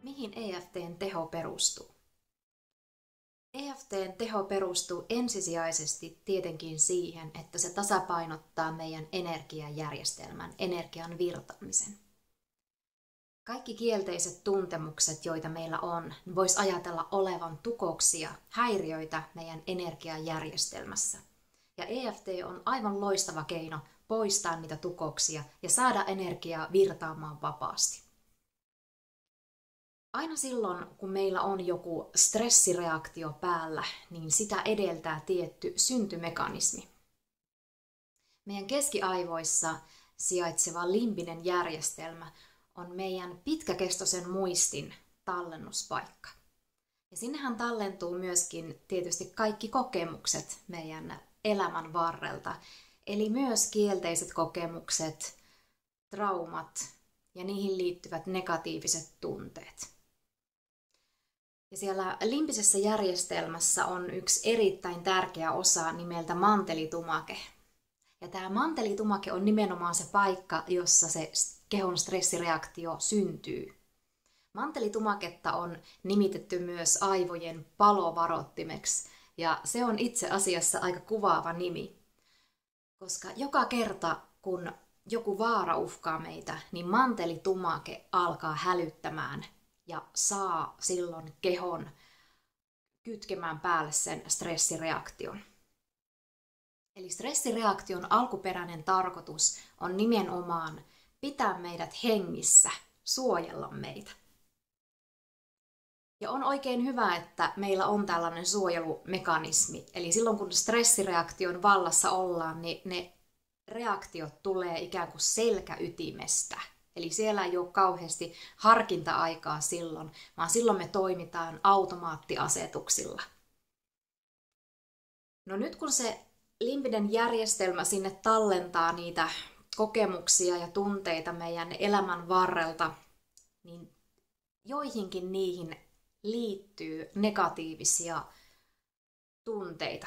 Mihin EFT:n teho perustuu? EFT:n teho perustuu ensisijaisesti tietenkin siihen, että se tasapainottaa meidän energiajärjestelmän, energian virtaamisen. Kaikki kielteiset tuntemukset, joita meillä on, voisi ajatella olevan tukoksia, häiriöitä meidän energiajärjestelmässä. Ja EFT on aivan loistava keino poistaa niitä tukoksia ja saada energiaa virtaamaan vapaasti. Aina silloin, kun meillä on joku stressireaktio päällä, niin sitä edeltää tietty syntymekanismi. Meidän keskiaivoissa sijaitseva limbinen järjestelmä on meidän pitkäkestoisen muistin tallennuspaikka. Ja sinnehän tallentuu myöskin tietysti kaikki kokemukset meidän elämän varrelta, eli myös kielteiset kokemukset, traumat ja niihin liittyvät negatiiviset tunteet. Ja siellä limbisessä järjestelmässä on yksi erittäin tärkeä osa nimeltä mantelitumake. Ja tämä mantelitumake on nimenomaan se paikka, jossa se kehon stressireaktio syntyy. Mantelitumaketta on nimitetty myös aivojen palovarottimeksi, ja se on itse asiassa aika kuvaava nimi. Koska joka kerta, kun joku vaara uhkaa meitä, niin mantelitumake alkaa hälyttämään ja saa silloin kehon kytkemään päälle sen stressireaktion. Eli stressireaktion alkuperäinen tarkoitus on nimenomaan pitää meidät hengissä, suojella meitä. Ja on oikein hyvä, että meillä on tällainen suojelumekanismi. Eli silloin kun stressireaktion vallassa ollaan, niin ne reaktiot tulee ikään kuin selkäytimestä. Eli siellä ei ole kauheasti harkinta-aikaa silloin, vaan silloin me toimitaan automaattiasetuksilla. No nyt kun se limbinen järjestelmä sinne tallentaa niitä kokemuksia ja tunteita meidän elämän varrelta, niin joihinkin niihin liittyy negatiivisia tunteita.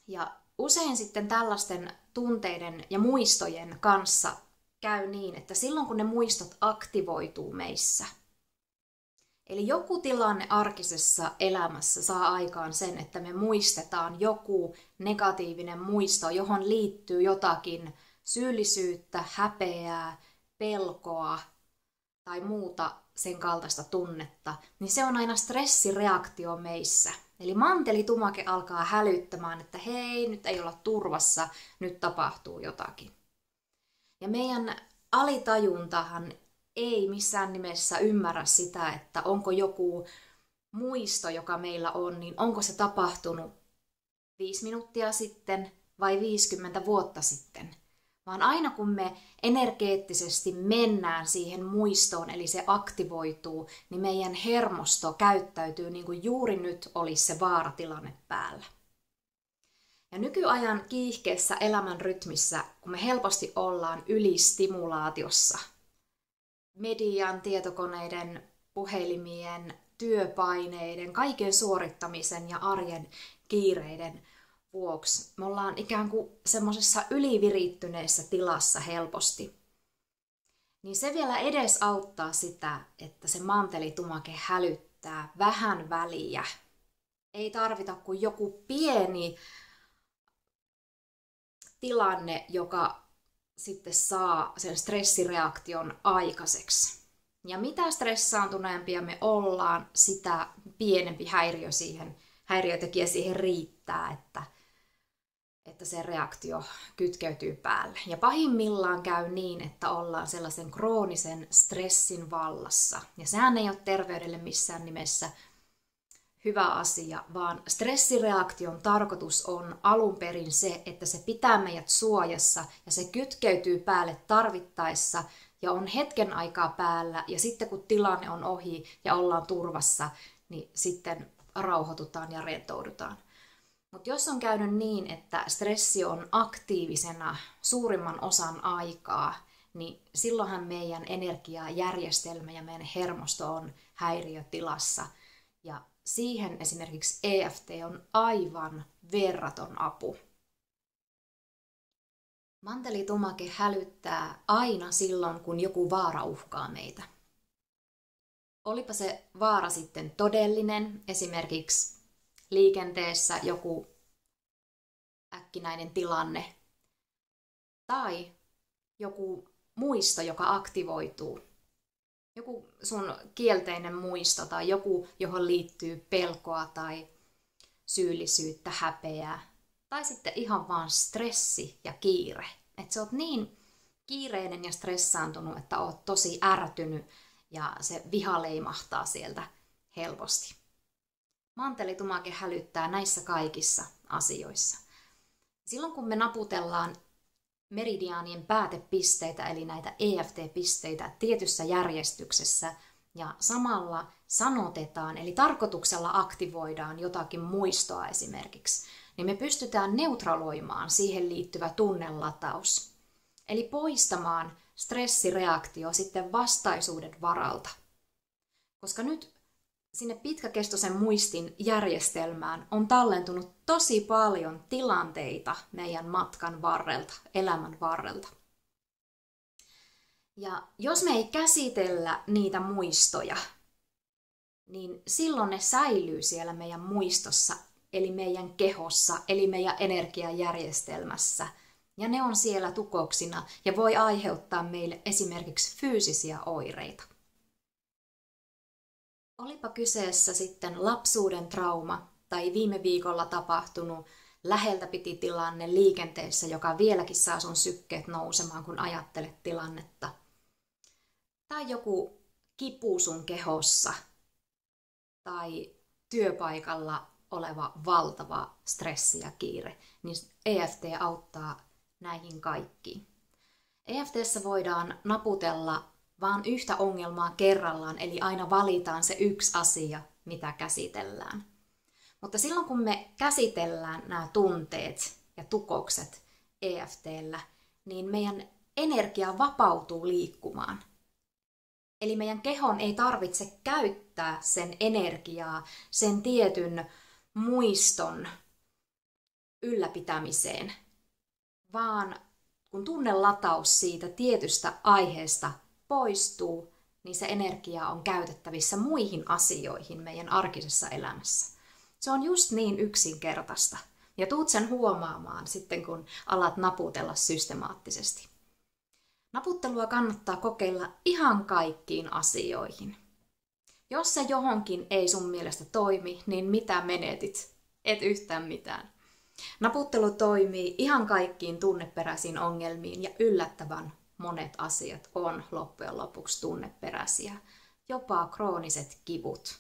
Ja usein sitten tällaisten tunteiden ja muistojen kanssa käy niin, että silloin kun ne muistot aktivoituu meissä, eli joku tilanne arkisessa elämässä saa aikaan sen, että me muistetaan joku negatiivinen muisto, johon liittyy jotakin syyllisyyttä, häpeää, pelkoa tai muuta sen kaltaista tunnetta, niin se on aina stressireaktio meissä. Eli mantelitumake alkaa hälyttämään, että hei, nyt ei olla turvassa, nyt tapahtuu jotakin. Ja meidän alitajuntahan ei missään nimessä ymmärrä sitä, että onko joku muisto, joka meillä on, niin onko se tapahtunut 5 minuuttia sitten vai 50 vuotta sitten. Vaan aina kun me energeettisesti mennään siihen muistoon, eli se aktivoituu, niin meidän hermosto käyttäytyy niin kuin juuri nyt olisi se vaaratilanne päällä. Ja nykyajan kiihkeässä elämän rytmissä, kun me helposti ollaan ylistimulaatiossa, median, tietokoneiden, puhelimien, työpaineiden, kaiken suorittamisen ja arjen kiireiden vuoksi me ollaan ikään kuin semmoisessa ylivirittyneessä tilassa helposti. Niin se vielä edesauttaa sitä, että se mantelitumake hälyttää vähän väliä. Ei tarvita kuin joku pieni tilanne, joka sitten saa sen stressireaktion aikaiseksi. Ja mitä stressaantuneempia me ollaan, sitä pienempi häiriötekijä siihen riittää, että se reaktio kytkeytyy päälle. Ja pahimmillaan käy niin, että ollaan sellaisen kroonisen stressin vallassa. Ja sehän ei ole terveydelle missään nimessä hyvä asia, vaan stressireaktion tarkoitus on alun perin se, että se pitää meidät suojassa ja se kytkeytyy päälle tarvittaessa ja on hetken aikaa päällä ja sitten kun tilanne on ohi ja ollaan turvassa, niin sitten rauhoitutaan ja rentoudutaan. Mutta jos on käynyt niin, että stressi on aktiivisena suurimman osan aikaa, niin silloinhan meidän energiajärjestelmä ja meidän hermosto on häiriötilassa. Ja siihen esimerkiksi EFT on aivan verraton apu. Mantelitumake hälyttää aina silloin, kun joku vaara uhkaa meitä. Olipa se vaara sitten todellinen, esimerkiksi liikenteessä joku äkkinäinen tilanne, tai joku muisto, joka aktivoituu. Joku sun kielteinen muisto tai joku, johon liittyy pelkoa tai syyllisyyttä, häpeää. Tai sitten ihan vaan stressi ja kiire. Että sä oot niin kiireinen ja stressaantunut, että oot tosi ärtynyt ja se viha leimahtaa sieltä helposti. Mantelitumake hälyttää näissä kaikissa asioissa. Silloin kun me naputellaan meridiaanien päätepisteitä, eli näitä EFT-pisteitä tietyssä järjestyksessä, ja samalla sanotetaan, eli tarkoituksella aktivoidaan jotakin muistoa esimerkiksi, niin me pystytään neutraloimaan siihen liittyvä tunnelataus. Eli poistamaan stressireaktio sitten vastaisuuden varalta. Koska nyt sinne pitkäkestoisen muistin järjestelmään on tallentunut tosi paljon tilanteita meidän matkan varrelta, elämän varrelta. Ja jos me ei käsitellä niitä muistoja, niin silloin ne säilyy siellä meidän muistossa, eli meidän kehossa, eli meidän energiajärjestelmässä. Ja ne on siellä tukoksina ja voi aiheuttaa meille esimerkiksi fyysisiä oireita. Olipa kyseessä sitten lapsuuden trauma tai viime viikolla tapahtunut läheltä piti tilanne liikenteessä, joka vieläkin saa sun sykkeet nousemaan, kun ajattelet tilannetta. Tai joku kipu sun kehossa tai työpaikalla oleva valtava stressi ja kiire, niin EFT auttaa näihin kaikkiin. EFT:ssä voidaan naputella vaan yhtä ongelmaa kerrallaan, eli aina valitaan se yksi asia, mitä käsitellään. Mutta silloin kun me käsitellään nämä tunteet ja tukokset EFT:llä, niin meidän energia vapautuu liikkumaan. Eli meidän kehon ei tarvitse käyttää sen energiaa sen tietyn muiston ylläpitämiseen, vaan kun tunnelataus siitä tietystä aiheesta poistuu, niin se energia on käytettävissä muihin asioihin meidän arkisessa elämässä. Se on just niin yksinkertaista. Ja tuut sen huomaamaan sitten, kun alat naputella systemaattisesti. Naputtelua kannattaa kokeilla ihan kaikkiin asioihin. Jos se johonkin ei sun mielestä toimi, niin mitä menetit? Et yhtään mitään. Naputtelu toimii ihan kaikkiin tunneperäisiin ongelmiin ja yllättävän monet asiat on loppujen lopuksi tunneperäisiä. Jopa krooniset kivut.